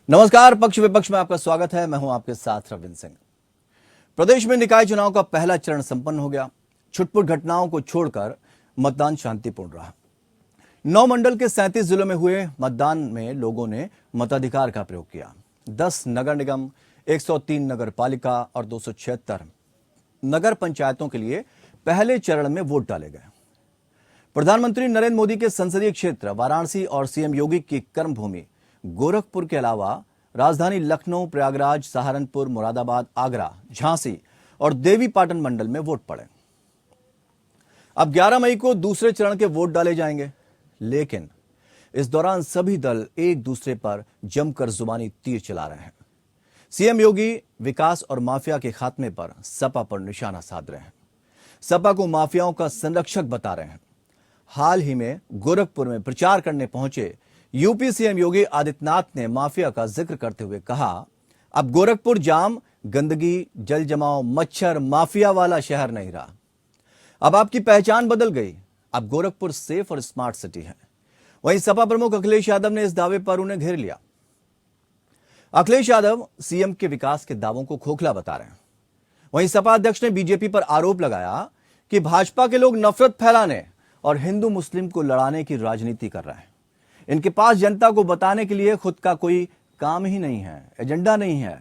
नमस्कार। पक्ष विपक्ष में आपका स्वागत है। मैं हूं आपके साथ रविंद्र सिंह। प्रदेश में निकाय चुनाव का पहला चरण संपन्न हो गया। छुटपुट घटनाओं को छोड़कर मतदान शांतिपूर्ण रहा। 9 मंडल के 37 जिलों में हुए मतदान में लोगों ने मताधिकार का प्रयोग किया। 10 नगर निगम, 103 नगर पालिका और 276 नगर पंचायतों के लिए पहले चरण में वोट डाले गए। प्रधानमंत्री नरेंद्र मोदी के संसदीय क्षेत्र वाराणसी और सीएम योगी की कर्मभूमि गोरखपुर के अलावा राजधानी लखनऊ, प्रयागराज, सहारनपुर, मुरादाबाद, आगरा, झांसी और देवीपाटन मंडल में वोट पड़े। अब 11 मई को दूसरे चरण के वोट डाले जाएंगे, लेकिन इस दौरान सभी दल एक दूसरे पर जमकर जुबानी तीर चला रहे हैं। सीएम योगी विकास और माफिया के खात्मे पर सपा पर निशाना साध रहे हैं। सपा को माफियाओं का संरक्षक बता रहे हैं। हाल ही में गोरखपुर में प्रचार करने पहुंचे यूपी सीएम योगी आदित्यनाथ ने माफिया का जिक्र करते हुए कहा, अब गोरखपुर जाम, गंदगी, जल जमाव, मच्छर, माफिया वाला शहर नहीं रहा। अब आपकी पहचान बदल गई। अब गोरखपुर सेफ और स्मार्ट सिटी है। वहीं सपा प्रमुख अखिलेश यादव ने इस दावे पर उन्हें घेर लिया। अखिलेश यादव सीएम के विकास के दावों को खोखला बता रहे हैं। वहीं सपा अध्यक्ष ने बीजेपी पर आरोप लगाया कि भाजपा के लोग नफरत फैलाने और हिंदू मुस्लिम को लड़ाने की राजनीति कर रहे हैं। इनके पास जनता को बताने के लिए खुद का कोई काम ही नहीं है, एजेंडा नहीं है।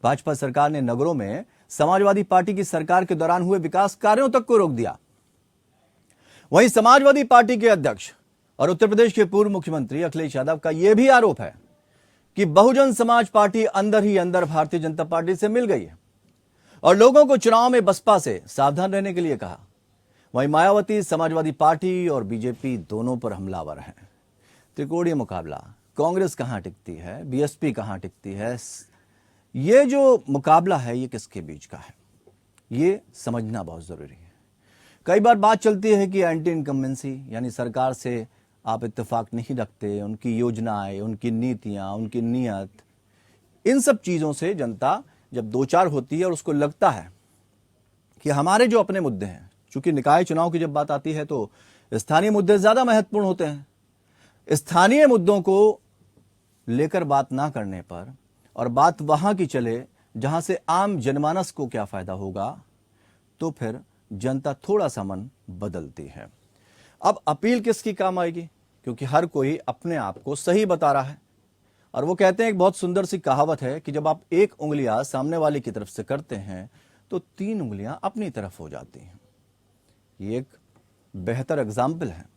भाजपा सरकार ने नगरों में समाजवादी पार्टी की सरकार के दौरान हुए विकास कार्यों तक को रोक दिया। वहीं समाजवादी पार्टी के अध्यक्ष और उत्तर प्रदेश के पूर्व मुख्यमंत्री अखिलेश यादव का यह भी आरोप है कि बहुजन समाज पार्टी अंदर ही अंदर भारतीय जनता पार्टी से मिल गई है और लोगों को चुनाव में बसपा से सावधान रहने के लिए कहा। वहीं मायावती समाजवादी पार्टी और बीजेपी दोनों पर हमलावर हैं। त्रिकोणीय मुकाबला, कांग्रेस कहां टिकती है, बीएसपी कहां टिकती है, ये जो मुकाबला है ये किसके बीच का है, ये समझना बहुत जरूरी है। कई बार बात चलती है कि एंटी इनकम्बेंसी यानी सरकार से आप इत्तेफाक नहीं रखते, उनकी योजनाएं, उनकी नीतियां, उनकी नीयत, इन सब चीजों से जनता जब दो चार होती है और उसको लगता है कि हमारे जो अपने मुद्दे हैं, चूंकि निकाय चुनाव की जब बात आती है तो स्थानीय मुद्दे ज्यादा महत्वपूर्ण होते हैं। स्थानीय मुद्दों को लेकर बात ना करने पर और बात वहां की चले जहां से आम जनमानस को क्या फायदा होगा, तो फिर जनता थोड़ा सा मन बदलती है। अब अपील किसकी काम आएगी, क्योंकि हर कोई अपने आप को सही बता रहा है। और वो कहते हैं, एक बहुत सुंदर सी कहावत है कि जब आप एक उंगलियां सामने वाले की तरफ से करते हैं तो 3 उंगलियां अपनी तरफ हो जाती हैं। ये एक बेहतर एग्जाम्पल है।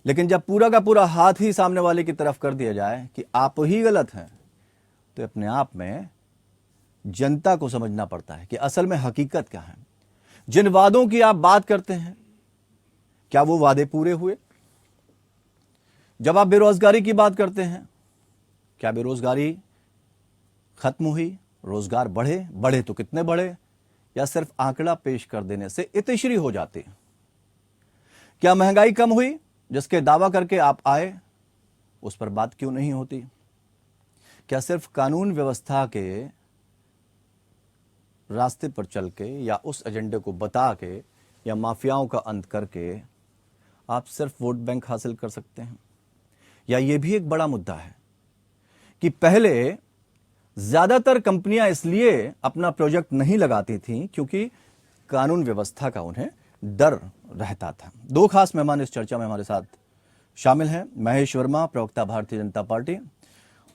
लेकिन जब पूरा का पूरा हाथ ही सामने वाले की तरफ कर दिया जाए कि आप ही गलत हैं, तो अपने आप में जनता को समझना पड़ता है कि असल में हकीकत क्या है। जिन वादों की आप बात करते हैं, क्या वो वादे पूरे हुए? जब आप बेरोजगारी की बात करते हैं, क्या बेरोजगारी खत्म हुई? रोजगार बढ़े तो कितने बढ़े? या सिर्फ आंकड़ा पेश कर देने से इतिश्री हो जाती है? क्या महंगाई कम हुई जिसके दावा करके आप आए, उस पर बात क्यों नहीं होती? क्या सिर्फ कानून व्यवस्था के रास्ते पर चल के या उस एजेंडे को बता के या माफियाओं का अंत करके आप सिर्फ वोट बैंक हासिल कर सकते हैं? या यह भी एक बड़ा मुद्दा है कि पहले ज्यादातर कंपनियां इसलिए अपना प्रोजेक्ट नहीं लगाती थीं क्योंकि कानून व्यवस्था का उन्हें डर रहता था। 2 खास मेहमान इस चर्चा में हमारे साथ शामिल हैं। महेश वर्मा, प्रवक्ता भारतीय जनता पार्टी,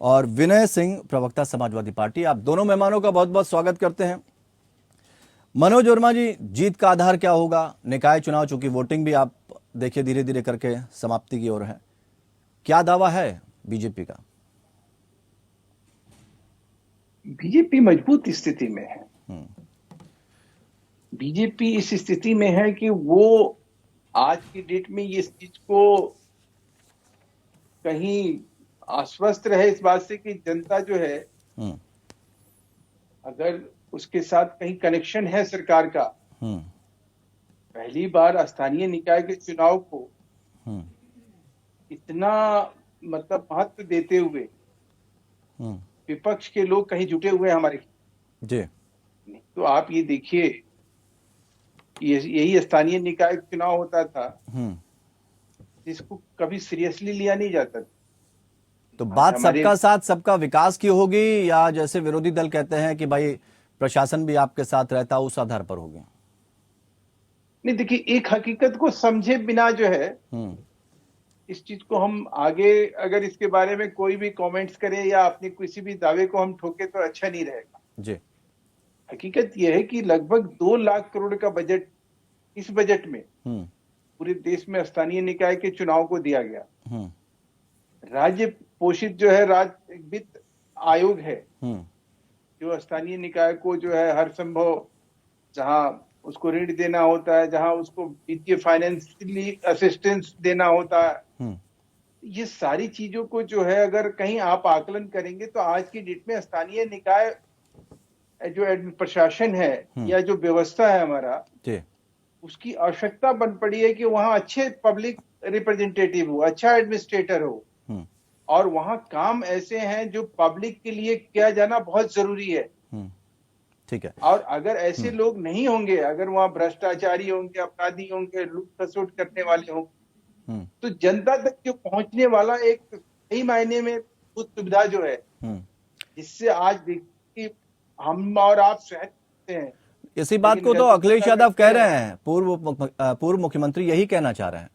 और विनय सिंह, प्रवक्ता समाजवादी पार्टी। आप दोनों मेहमानों का बहुत बहुत स्वागत करते हैं। मनोज वर्मा जी, जीत का आधार क्या होगा? निकाय चुनाव, चूंकि वोटिंग भी आप देखिए धीरे धीरे करके समाप्ति की ओर है, क्या दावा है बीजेपी का? बीजेपी मजबूत स्थिति में है। बीजेपी इस स्थिति में है कि वो आज की डेट में ये चीज को कहीं आश्वस्त रहे इस बात से कि जनता जो है, अगर उसके साथ कहीं कनेक्शन है सरकार का, पहली बार स्थानीय निकाय के चुनाव को इतना मतलब महत्व देते हुए विपक्ष के लोग कहीं जुटे हुए हैं हमारे जी। तो आप ये देखिए, यही स्थानीय निकाय चुनाव होता था जिसको कभी सीरियसली लिया नहीं जाता था। तो बात हमारे सबका साथ सबका विकास की होगी, या जैसे विरोधी दल कहते हैं कि भाई प्रशासन भी आपके साथ रहता, उस आधार पर होगी? नहीं, देखिए, एक हकीकत को समझे बिना जो है हम्म। इस चीज को हम आगे अगर इसके बारे में कोई भी कमेंट्स करे या अपने किसी भी दावे को हम ठोके तो अच्छा नहीं रहेगा। जी। हकीकत यह है कि लगभग 2 लाख करोड़ का बजट इस बजट में हम्म। पूरे देश में स्थानीय निकाय के चुनाव को दिया गया। हम्म। राज्य पोषित जो है राज्य वित्त आयोग है हम्म। जो स्थानीय निकाय को जो है हर संभव जहां उसको ऋण देना होता है, जहां उसको वित्तीय फाइनेंशियली असिस्टेंस देना होता है, हम्म। ये सारी चीजों को जो है अगर कहीं आप आकलन करेंगे तो आज की डेट में स्थानीय निकाय जो प्रशासन है या जो व्यवस्था है हमारा, जी। उसकी आवश्यकता बन पड़ी है कि वहां अच्छे पब्लिक रिप्रेजेंटेटिव हो, अच्छा एडमिनिस्ट्रेटर हो, हम्म। और वहां काम ऐसे हैं जो पब्लिक के लिए किया जाना बहुत जरूरी है। हम्म। ठीक है। और अगर ऐसे लोग नहीं होंगे, अगर वहां भ्रष्टाचारी होंगे, अपराधी होंगे, लूट खसोट करने वाले होंगे, हम्म। तो जनता तक जो पहुंचने वाला एक सही मायने में वो सुविधा जो है, हम्म। जिससे आज देखिए कि हम और आप सहज होते हैं, इसी बात लेकिन को तो गलती अखिलेश क्या यादव करते कह रहे हैं, पूर्व मुख्यमंत्री यही कहना चाह रहे हैं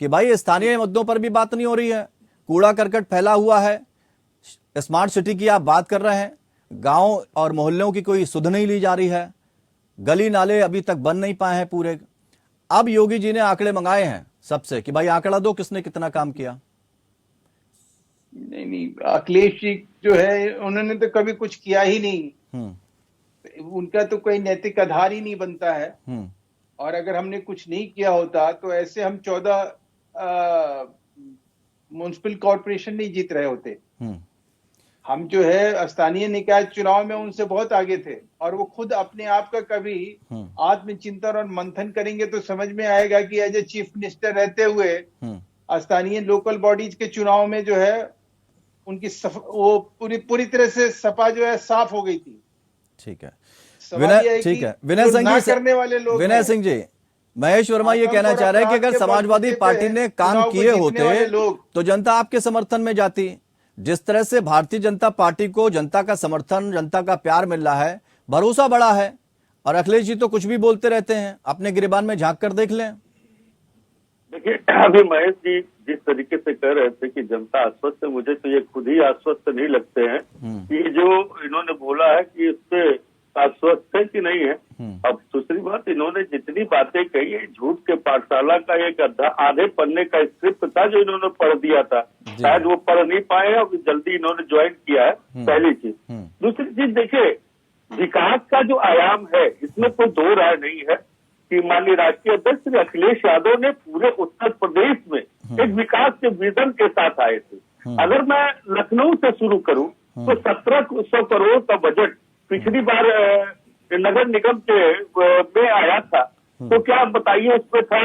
कि भाई स्थानीय मुद्दों पर भी बात नहीं हो रही है, कूड़ा करकट फैला हुआ है, स्मार्ट सिटी की आप बात कर रहे हैं, गांव और मोहल्लों की कोई सुध नहीं ली जा रही है, गली नाले अभी तक बन नहीं पाए हैं पूरे। अब योगी जी ने आंकड़े मंगाए हैं सबसे कि भाई आंकड़ा दो, किसने कितना काम किया। नहीं नहीं, अखिलेश जी जो है उन्होंने तो कभी कुछ किया ही नहीं, उनका तो कोई नैतिक आधार ही नहीं बनता है। हम्म। और अगर हमने कुछ नहीं किया होता तो ऐसे हम 14 म्युनिसिपल कॉर्पोरेशन नहीं जीत रहे होते। हम्म। हम जो है स्थानीय निकाय चुनाव में उनसे बहुत आगे थे, और वो खुद अपने आप का कभी आत्मचिंतन और मंथन करेंगे तो समझ में आएगा कि एज ए चीफ मिनिस्टर रहते हुए स्थानीय लोकल बॉडीज के चुनाव में जो है उनकी वो पूरी तरह से सपा जो है साफ हो गई थी। ठीक है सवाल यह विनय, है ठीक कि है विनय जो सिंह ना जी, करने वाले लोग विनय हैं, सिंह जी, महेश वर्मा ये आतंक कहना और चाह रहे हैं कि अपराध अगर के समाजवादी बलबूते पार्टी पे ने काम चुनाव को किए जीतने वाले होते लोग, तो जनता आपके समर्थन में जाती। जिस तरह से भारतीय जनता पार्टी को जनता का समर्थन, जनता का प्यार मिल रहा है, भरोसा बढ़ा है, और अखिलेश जी तो कुछ भी बोलते रहते हैं, अपने गिरेबान में झांक कर देख लें। देखिए, अभी महेश जी जिस तरीके से कह रहे थे कि जनता आश्वस्त है, मुझे तो ये खुद ही आश्वस्त नहीं लगते हैं कि जो इन्होंने बोला है कि इससे आश्वस्त है कि नहीं है। अब दूसरी बात, इन्होंने जितनी बातें कही है, झूठ के पाठशाला का एक आधे पन्ने का स्क्रिप्ट था जो इन्होंने पढ़ दिया था, शायद वो पढ़ नहीं पाए और जल्दी इन्होंने ज्वाइन किया है, पहली चीज। दूसरी चीज देखिए, विकास का जो आयाम है इसमें कोई दो राय नहीं है कि माननीय राष्ट्रीय अध्यक्ष श्री अखिलेश यादव ने पूरे उत्तर प्रदेश में एक विकास के विजन के साथ आए थे। अगर मैं लखनऊ से शुरू करूं तो 1700 करोड़ का बजट पिछली बार नगर निगम के में आया था, तो क्या आप बताइए, उसमें था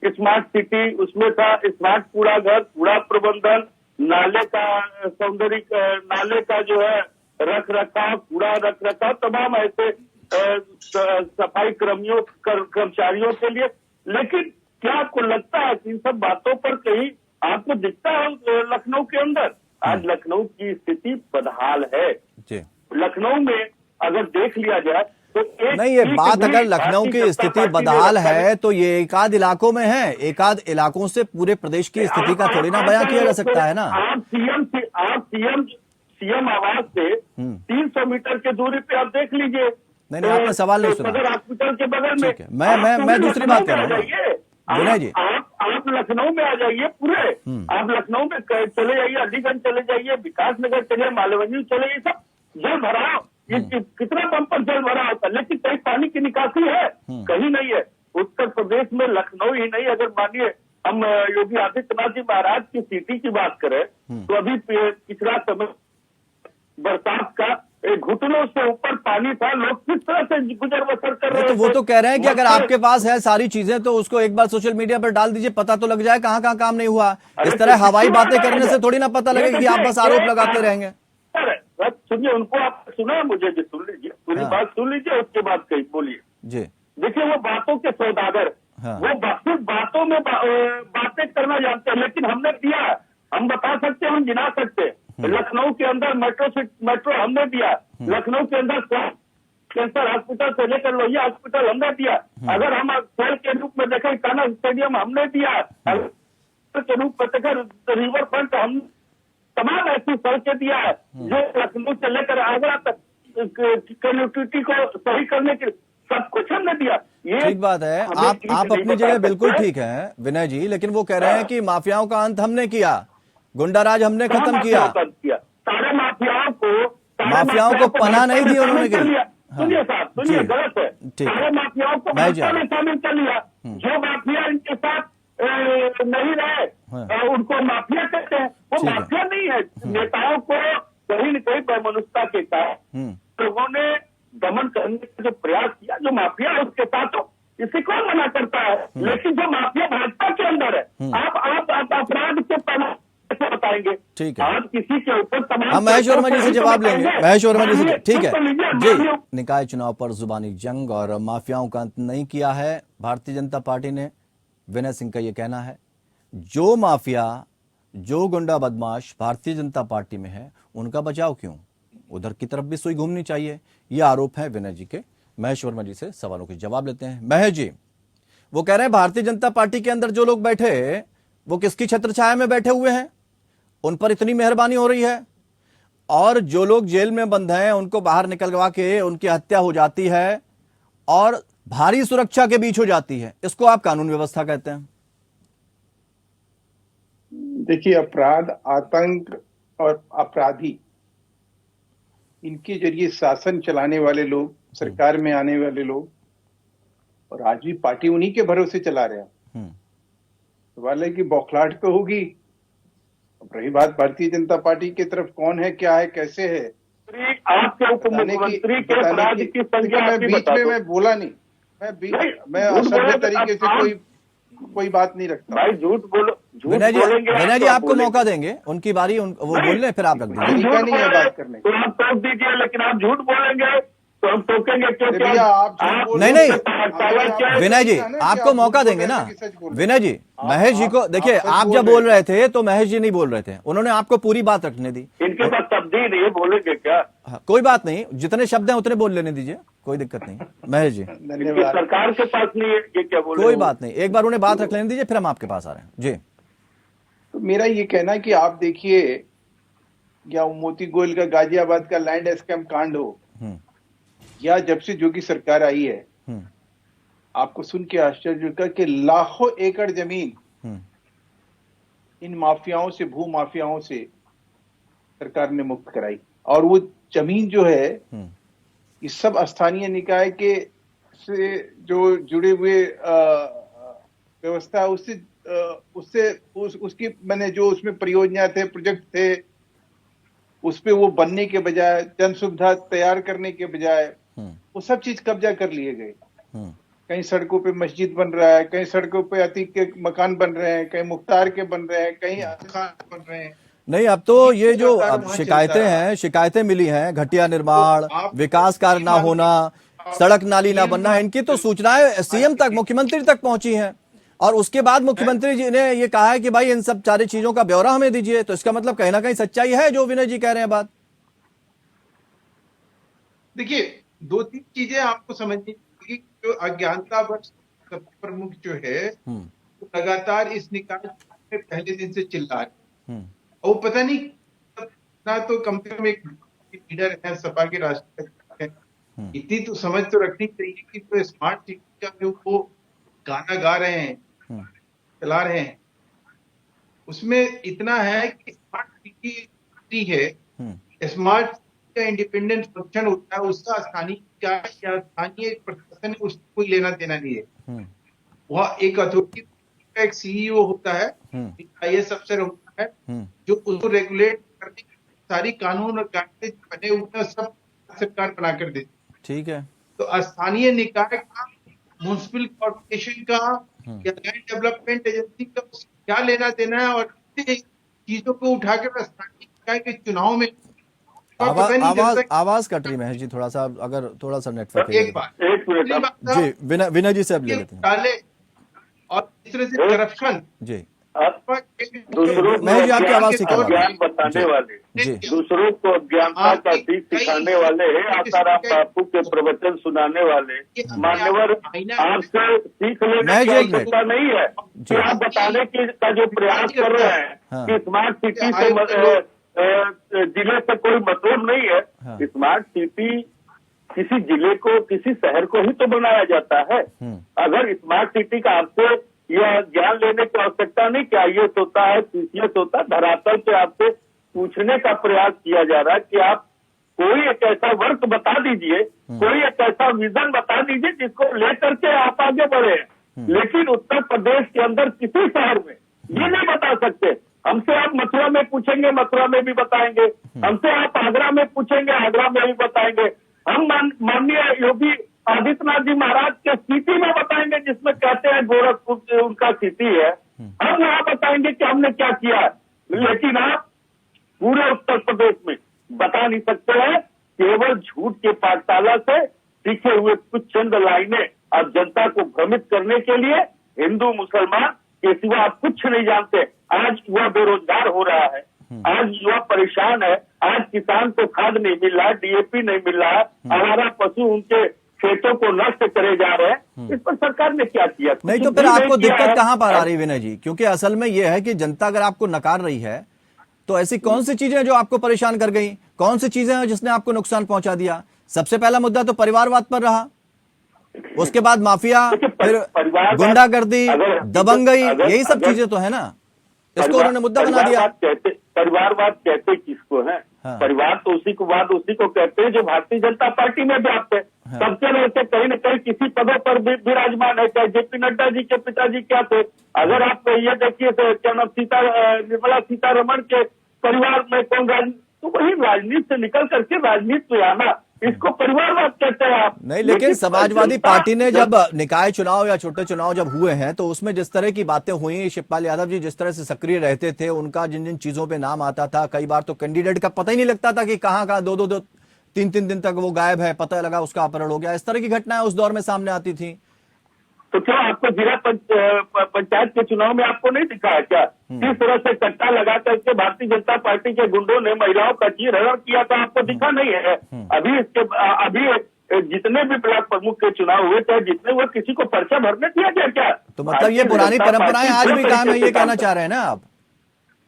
स्मार्ट सिटी, उसमें था स्मार्ट कूड़ा घर, कूड़ा प्रबंधन, नाले का सौंदर्य, नाले का जो है रख रखाव, कूड़ा रख रखाव, तमाम ऐसे सफाई कर्मचारियों के लिए। लेकिन क्या आपको लगता है कि इन सब बातों पर कहीं आपको दिखता है लखनऊ के अंदर? आज लखनऊ की स्थिति बदहाल है। लखनऊ में अगर देख लिया जाए तो नहीं, ये बात अगर लखनऊ की स्थिति बदहाल है तो ये एक आध इलाकों में है, एक आध इलाकों से पूरे प्रदेश की स्थिति का थोड़ी ना बयां किया जा सकता है ना। आप सीएम आवास से 300 मीटर की दूरी पे आप देख लीजिए। नहीं, आपने सवाल नहीं सुना। सदर हॉस्पिटल के बगल में। ठीक है, मैं दूसरी बात कर रहा हूँ विनय जी। आप लखनऊ में आ जाइए, पूरे आप लखनऊ में चले जाइए, अलीगंज चले जाइए, विकास नगर चले, मालवनी चले, ये सब जल भराव, कितना बम्पर जल भरा होता है, लेकिन कहीं पानी की निकासी है? कहीं नहीं है। उत्तर प्रदेश में लखनऊ ही नहीं, अगर मानिए हम योगी आदित्यनाथ जी महाराज की सिटी की बात करें तो अभी पिछला समय बरसात का घुटनों से ऊपर पानी था, लोग किस तरह से गुजर बसर कर रहे थे। तो वो तो कह रहे हैं कि अगर आपके पास है सारी चीजें तो उसको एक बार सोशल मीडिया पर डाल दीजिए, पता तो लग जाए कहाँ कहाँ काम नहीं हुआ। इस तरह हवाई बातें करने से थोड़ी ना पता लगेगा कि आप बस आरोप लगाते रहेंगे। सुनिए, उनको आप सुना, मुझे भी सुन लीजिए, पूरी बात सुन लीजिए, उसके बाद कहीं बोलिए जी। देखिए, वो बातों के सौदागर, वो सिर्फ बातों में बातें करना जानते हैं, लेकिन हमने दिया, हम बता सकते हैं, हम गिना सकते हैं। लखनऊ के अंदर मेट्रो हमने दिया, लखनऊ के अंदर कैंसर हॉस्पिटल से लेकर लोहिया हॉस्पिटल हमने दिया। अगर हम खेल के रूप में देखें, कान्हा स्टेडियम हमने दिया, के रूप में देखें रिवर फ्रंट हम तमाम ऐसी सड़कें दिया है जो लखनऊ से लेकर आगरा तक कनेक्टिविटी को सही करने के सब कुछ हमने दिया। ये ठीक बात है, आप अपनी जगह बिल्कुल ठीक है विनय जी, लेकिन वो कह रहे हैं कि माफियाओं का अंत हमने किया, गुंडाराज हमने खत्म किया, सारे माफियाओं को पनाह नहीं दी उन्होंने कही। सुनिए साहब, सुनिए, गलत है। सारे माफियाओं को भाजपा में शामिल कर लिया। जो माफिया इनके साथ नहीं रहे उनको माफिया कहते हैं। वो माफिया नहीं है, नेताओं को कहीं न कहीं वैमनस्यता के कारण लोगों ने दमन करने का जो प्रयास किया। जो माफिया है उसके साथ हो, इसे कौन मना करता है, लेकिन जो माफिया भाजपा के अंदर है, आप अपराध के पहले कैसे बताएंगे? ठीक है, आप किसी के ऊपर तमाम हम महेश वर्मा जी से जवाब लेंगे। महेश वर्मा जी से, ठीक है जी। निकाय चुनाव पर जुबानी जंग और माफियाओं का अंत नहीं किया है भारतीय जनता पार्टी ने, विनय सिंह का ये कहना है। जो माफिया, जो गुंडा बदमाश भारतीय जनता पार्टी में है, उनका बचाव क्यों, उधर की तरफ भी सुई घूमनी चाहिए, ये आरोप है विनय जी के। महेश वर्मा जी से सवालों के जवाब लेते हैं। महेश जी, वो कह रहे हैं भारतीय जनता पार्टी के अंदर जो लोग बैठे वो किसकी छत्र छाया में बैठे हुए हैं, उन पर इतनी मेहरबानी हो रही है, और जो लोग जेल में बंद हैं उनको बाहर निकलवा के उनकी हत्या हो जाती है और भारी सुरक्षा के बीच हो जाती है, इसको आप कानून व्यवस्था कहते हैं? देखिए, अपराध, आतंक और अपराधी, इनके जरिए शासन चलाने वाले लोग, सरकार में आने वाले लोग, और आज भी पार्टी उन्हीं के भरोसे चला रहे हैं। सवाल है कि बौखलाहट तो होगी। अब रही बात भारतीय जनता पार्टी की तरफ कौन है, क्या है, कैसे है, आपके उप मुख्यमंत्री के अपराध की संख्या मैं बीच में मैं बोला नहीं, मैं असभ्य तरीके से कोई बात नहीं रखता। भाई झूठ बोलो, विनय जी आपको मौका देंगे, उनकी बारी, वो बोल रहे, फिर आप रख दीजिए। तरीका नहीं है बात करने तो आप टोक दीजिए, लेकिन आप झूठ बोलेंगे तो हम टोकेंगे क्योंकि नहीं विनय जी आपको मौका देंगे ना। विनय जी, महेश जी को देखिए, आप जब बोल रहे थे तो महेश जी नहीं बोल रहे थे, उन्होंने आपको पूरी बात रखने दी। इनके पास शब्द ही नहीं, बोलेंगे क्या? कोई बात नहीं, जितने शब्द हैं उतने बोल लेने दीजिए, कोई दिक्कत नहीं। महेश जी, सरकार के पास नहीं है, ये क्या बोले? कोई बात नहीं, एक बार उन्हें बात रख लेने दीजिए, फिर हम आपके पास आ रहे हैं जी। तो मेरा ये कहना है कि आप देखिए, या मोती गोयल का गाजियाबाद का लैंड स्कैम कांड हो, या जब से जोगी सरकार आई है, आपको सुन के आश्चर्य होगा कि लाखों एकड़ जमीन इन माफियाओं से, भू माफियाओं से सरकार ने मुक्त कराई। और वो जमीन जो है, इस सब स्थानीय निकाय के से जो जुड़े हुए व्यवस्था, उसकी मैंने जो उसमें परियोजना थे, प्रोजेक्ट थे, उस पे वो बनने के बजाय, जन सुविधा तैयार करने के बजाय वो सब चीज कब्जा कर लिए गए। कहीं सड़कों पे मस्जिद बन रहा है, कहीं सड़कों पे अतीक के मकान बन रहे हैं, कहीं मुख्तार के बन रहे हैं, कहीं खान बन रहे हैं। नहीं, अब तो ये जो अब शिकायतें मिली हैं, घटिया निर्माण, विकास कार्य ना होना, सड़क नाली ना बनना, इनकी तो सूचनाएं सीएम तक, मुख्यमंत्री तक पहुंची हैं, और उसके बाद मुख्यमंत्री जी ने ये कहा है कि भाई इन सब सारी चीजों का ब्यौरा हमें दीजिए। तो इसका मतलब कहीं ना कहीं सच्चाई है जो विनय जी कह रहे हैं बात। देखिए, दो तीन चीजें आपको समझनी चाहिए। जो अज्ञानता प्रमुख जो है, वो लगातार इस निकाय में पहले दिन से चिल्ला रहे हैं। वो पता नहीं ना, तो कम से कम एक लीडर है, सपा के राष्ट्रीय है, इतनी तो समझ तो रखनी चाहिए कि जो स्मार्ट सिटी का जो वो गाना गा रहे हैं, चला रहे हैं, उसमें इतना है कि स्मार्ट सिटी है, स्मार्ट का इंडिपेंडेंट फंक्शन होता है, उसका स्थानीय क्या या स्थानीय प्रशासन उसको कोई लेना देना नहीं है। वह एक अथॉरिटी का एक सीईओ होता है, आईएएस अफसर होता है, जो उसको रेगुलेट करने सारी कानून और कायदे बने हुए हैं, सब सरकार बना कर देती है। ठीक है, तो स्थानीय निकाय का, म्युनिसिपल कॉर्पोरेशन का या लैंड डेवलपमेंट एजेंसी का क्या लेना देना है, और चीजों को उठाकर स्थानीय निकाय के चुनाव में आवाज कट रही महेश जी, थोड़ा सा, अगर थोड़ा सा नेटवर्क। एक बात जी, विनय जी से अब ले लेते हैं। डाले, और इस तरह से करप्शन जी, दूसरों को महेश जी, आपकी आवाज से क्या बात है? ज्ञान बताने वाले, जी। दूसरों को अज्ञानता का सीख सिखाने वाले, आसाराम बापू के प्रवचन सुनाने वाले मान्यवर, आपसे सीख लेने महेश की जी, एक मिनट। आवश्यकता नहीं है कि आप बताने की का जो प्रयास कर रहे हैं हाँ। कि स्मार्ट सिटी से जिले से कोई मतलब नहीं है। हाँ। स्मार्ट सिटी किसी जिले को, किसी शहर को ही तो बनाया जाता है। अगर स्मार्ट सिटी का आपसे यह ज्ञान लेने की आवश्यकता नहीं कि आईएएस होता है, सीसीएस होता है, धरातल पे आपसे पूछने का प्रयास किया जा रहा है कि आप कोई एक ऐसा वर्क बता दीजिए, कोई एक ऐसा विजन बता दीजिए जिसको लेकर के आप आगे बढ़े। लेकिन उत्तर प्रदेश के अंदर किसी शहर में ये नहीं बता सकते। हमसे आप मथुरा में पूछेंगे, मथुरा में भी बताएंगे। हमसे आप आगरा में पूछेंगे, आगरा में भी बताएंगे। हम माननीय योगी आदित्यनाथ जी महाराज के सिटी में बताएंगे, जिसमें कहते हैं गोरखपुर उनका सिटी है। हम वहां बताएंगे कि हमने क्या किया। लेकिन आप पूरे उत्तर प्रदेश में बता नहीं सकते हैं। केवल झूठ के पाठशाला से सीखे हुए कुछ चंद लाइनें अब जनता को भ्रमित करने के लिए, हिंदू मुसलमान के सिवा आप कुछ नहीं जानते। आज युवा बेरोजगार हो रहा है, आज युवा परेशान है, आज किसान को खाद नहीं मिल रहा, डीएपी नहीं मिल रहा, आवारा पशु उनके खेतों को नष्ट करे जा रहे हैं। इस पर सरकार ने क्या किया? नहीं तो फिर आपको दिक्कत कहां पर आ रही है विनय जी? क्योंकि असल में यह है कि जनता अगर आपको नकार रही है तो ऐसी कौन सी चीजें हैं जो आपको परेशान कर गई? कौन सी चीजें हैं जिसने आपको नुकसान पहुंचा दिया? सबसे पहला मुद्दा तो परिवारवाद पर रहा, उसके बाद माफिया, फिर गुंडागर्दी, दबंगई, यही सब चीजें तो है ना। इसको उन्होंने मुद्दा बना दिया। परिवारवाद कहते किसको है? हाँ। परिवार तो उसी को कहते हैं जो भारतीय जनता पार्टी में व्याप्त है। हाँ। सबसे रहते कहीं न कहीं किसी पदों पर विराजमान है। चाहे जेपी नड्डा जी के पिताजी क्या थे, अगर आप ये देखिए तो क्या नाम निर्मला सीतारमण के परिवार में कौन तो वही राजनीति से निकल करके राजनीति में आना, इसको परिवारवाद कहते हैं आप। नहीं, लेकिन समाजवादी पार्टी ने जब निकाय चुनाव या छोटे चुनाव जब हुए हैं तो उसमें जिस तरह की बातें हुई, शिवपाल यादव जी जिस तरह से सक्रिय रहते थे, उनका जिन जिन चीजों पे नाम आता था, कई बार तो कैंडिडेट का पता ही नहीं लगता था कि कहाँ दो तीन दिन तक वो गायब है, पता लगा उसका अपहरण हो गया। इस तरह की घटनाएं उस दौर में सामने आती थी। तो क्या आपको जिला पंचायत के चुनाव में आपको नहीं दिखा है क्या किस तरह से कट्टा लगा करके भारतीय जनता पार्टी के गुंडों ने महिलाओं का चीरहरण किया था? आपको दिखा नहीं है? अभी जितने भी ब्लॉक प्रमुख के चुनाव हुए थे, जितने वो किसी को पर्चा भरने दिया गया क्या? तो मतलब ये पुरानी परंपराएं आज भी कायम है, ये कहना चाह रहे हैं ना आप?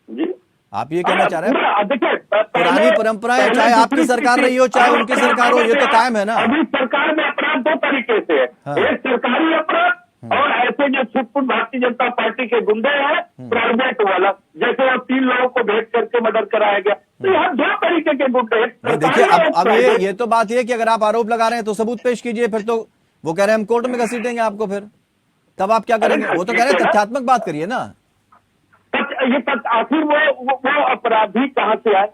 जी, आप ये कहना चाह रहे हैं देखिए पुरानी परंपराएं, चाहे आपकी सरकार रही हो चाहे उनकी सरकार हो, ये तो कायम है ना। अभी सरकार में अपराध दो तरीके से है। हाँ। एक सरकारी अपराध और ऐसे जो छुटपुट भारतीय जनता पार्टी के गुंडे हैं, प्राइवेट वाला, जैसे वो 3 लोगों को भेज करके मर्डर कराया गया। तो यहाँ 2 तरीके के गुंडे हैं। देखिए अब ये तो बात ये कि अगर आप आरोप लगा रहे हैं तो सबूत पेश कीजिए। फिर तो वो कह रहे हैं हम कोर्ट में घसीटेंगे आपको, फिर तब आप क्या करेंगे? वो तो कह रहे हैं तथ्यात्मक बात करिए ना। आखिर वो अपराधी कहाँ से आए?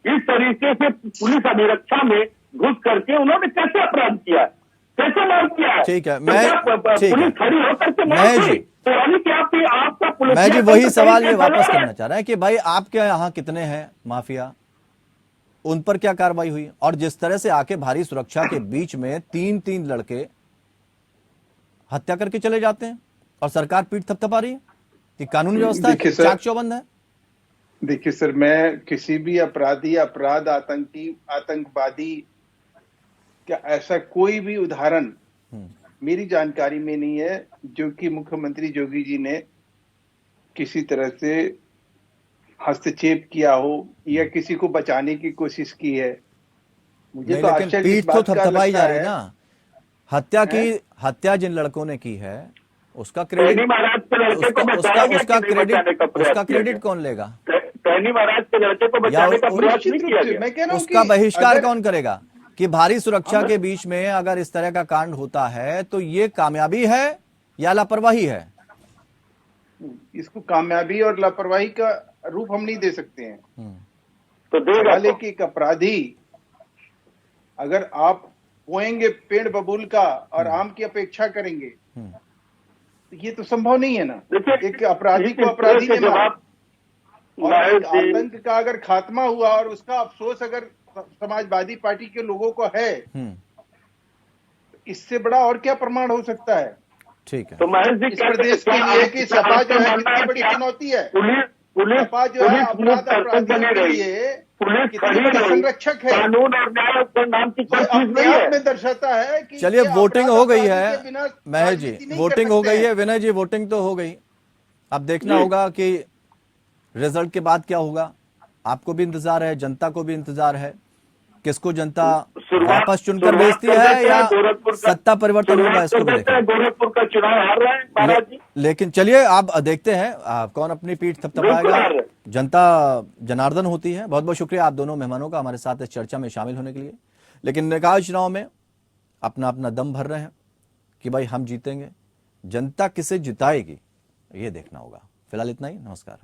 इस तरीके से पुलिस अभिरक्षा में घुस करके उन्होंने कैसे अपराध किया, कैसे मार किया है? ठीक है, पुलिस खड़ी होकर के मैं जी वही सवाल ये वापस करना चाह रहा है कि भाई आपके यहाँ कितने हैं माफिया, उन पर क्या कार्रवाई हुई? और जिस तरह से आके भारी सुरक्षा के बीच में 3 लड़के हत्या करके चले जाते हैं और सरकार पीठ थपथपा रही है कि कानून व्यवस्था चाक चौबंद है। देखिए सर, मैं किसी भी अपराध आतंकवादी क्या ऐसा कोई भी उदाहरण मेरी जानकारी में नहीं है जो कि मुख्यमंत्री योगी जी ने किसी तरह से हस्तक्षेप किया हो या किसी को बचाने की कोशिश की है। मुझे तो आश्चर्य पीठ तो थपथपाई जा रही है ना। हत्या जिन लड़कों ने की है उसका क्रेडिट कौन लेगा? टहनी महाराज के लड़के को बचाने का प्रयास नहीं किया गया। मैं कह रहा हूं उसका बहिष्कार कौन करेगा कि भारी सुरक्षा के बीच में अगर इस तरह का कांड होता है तो ये कामयाबी है या लापरवाही है? इसको कामयाबी और लापरवाही का रूप हम नहीं दे सकते हैं। तो सवाल है कि एक अपराधी, अगर आप बोएंगे पेड़ बबूल का और आम की अपेक्षा करेंगे तो ये तो संभव नहीं है ना। एक अपराधी को अपराधी ने मारा और आतंक का अगर खात्मा हुआ और उसका अफसोस अगर समाजवादी पार्टी के लोगों को है, इससे बड़ा और क्या प्रमाण हो सकता है? ठीक है। तो महेश जी इस प्रदेश के लिए कि सपा जो है कितनी बड़ी चुनौती है। पुलिस सपा जो है अपराध अपराधियों के लिए पुलिस कितनी खड़ी बड़ी रही, संरक्षक है। कानून और न्याय नाम की कोई ये चीज अपने नहीं आप है। में दर्शाता है कि चलिए ये वोटिंग अपराध हो गई अपराधी है के बिना महेश जी, राजनीति नहीं वोटिंग कर हो सकते गई हैं। है विनय जी, वोटिंग तो हो गई। अब देखना होगा कि रिजल्ट के बाद क्या होगा। आपको भी इंतजार है, जनता को भी इंतजार है, किसको जनता वापस चुनकर भेजती है या सत्ता परिवर्तन होगा, इसको भी देखें। गोरखपुर का चुनाव हार रहे हैं महाराज जी। लेकिन चलिए आप देखते हैं कौन अपनी पीठ थपथपाएगा। बिल्कुल। जनता जनार्दन होती है। बहुत बहुत शुक्रिया आप दोनों मेहमानों का हमारे साथ इस चर्चा में शामिल होने के लिए। लेकिन निकाय चुनाव में अपना अपना दम भर रहे हैं कि भाई हम जीतेंगे, जनता किसे जिताएगी ये देखना होगा। फिलहाल इतना ही, नमस्कार।